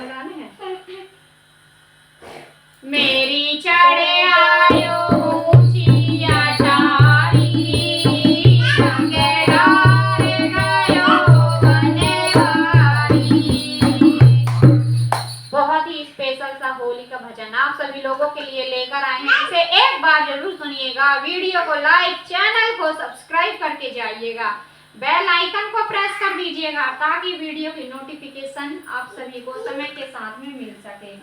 गाने हैं। मेरी चढ़े आयो ऊंची अटारी, रंगे डारे गयो बनवारी। बहुत ही स्पेशल सा होली का भजन आप सभी लोगों के लिए लेकर आए हैं। इसे एक बार जरूर सुनिएगा, वीडियो को लाइक, चैनल को सब्सक्राइब करके जाइएगा, बेल आइकन को प्रेस कर दीजिएगा ताकि वीडियो की नोटिफिकेशन आप सभी को समय के साथ में मिल सके।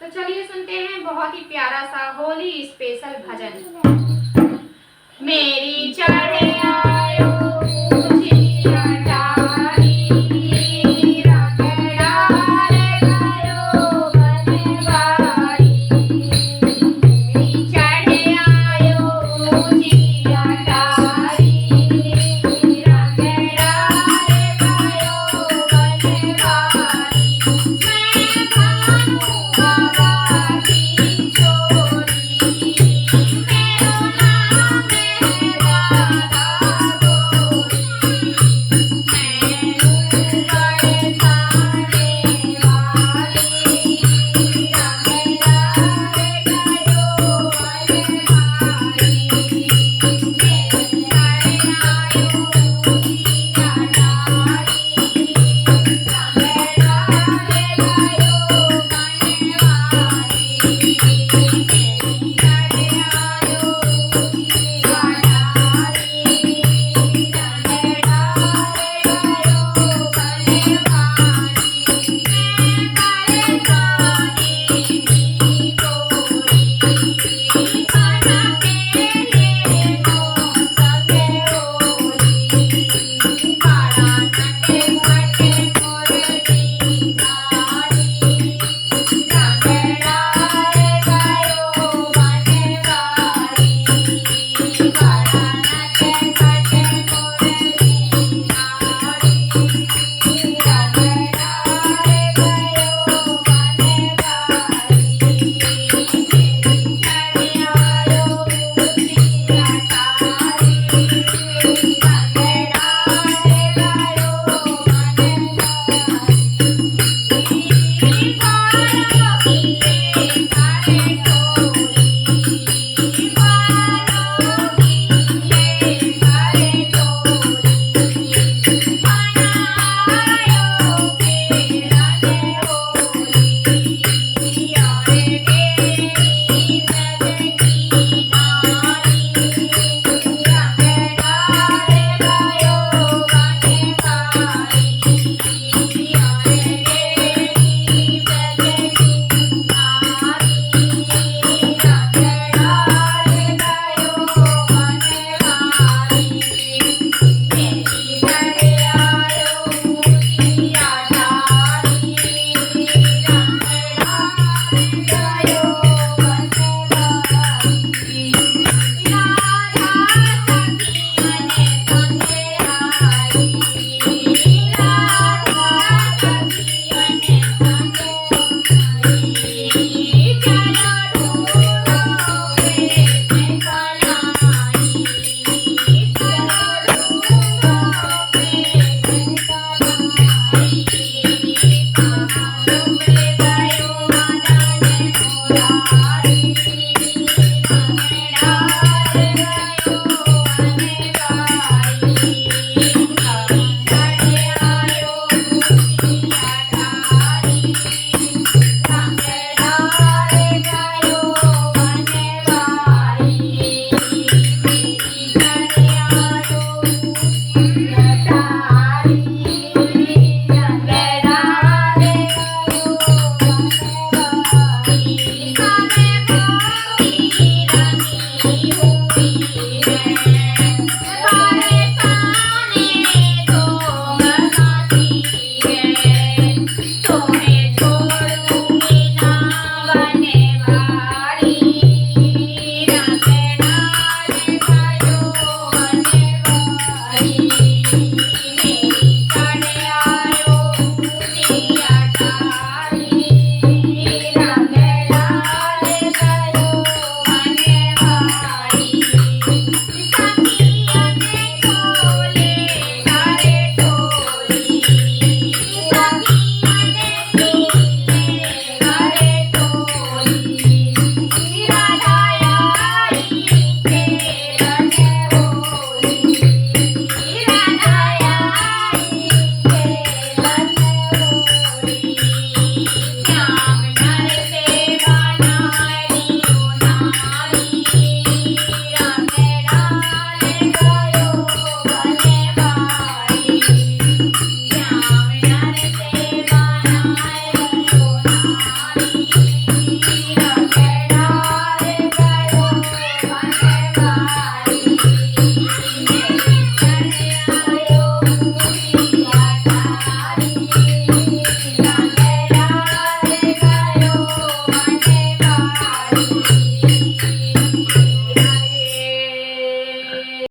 तो चलिए सुनते हैं बहुत ही प्यारा सा होली स्पेशल भजन। मेरी चढ़े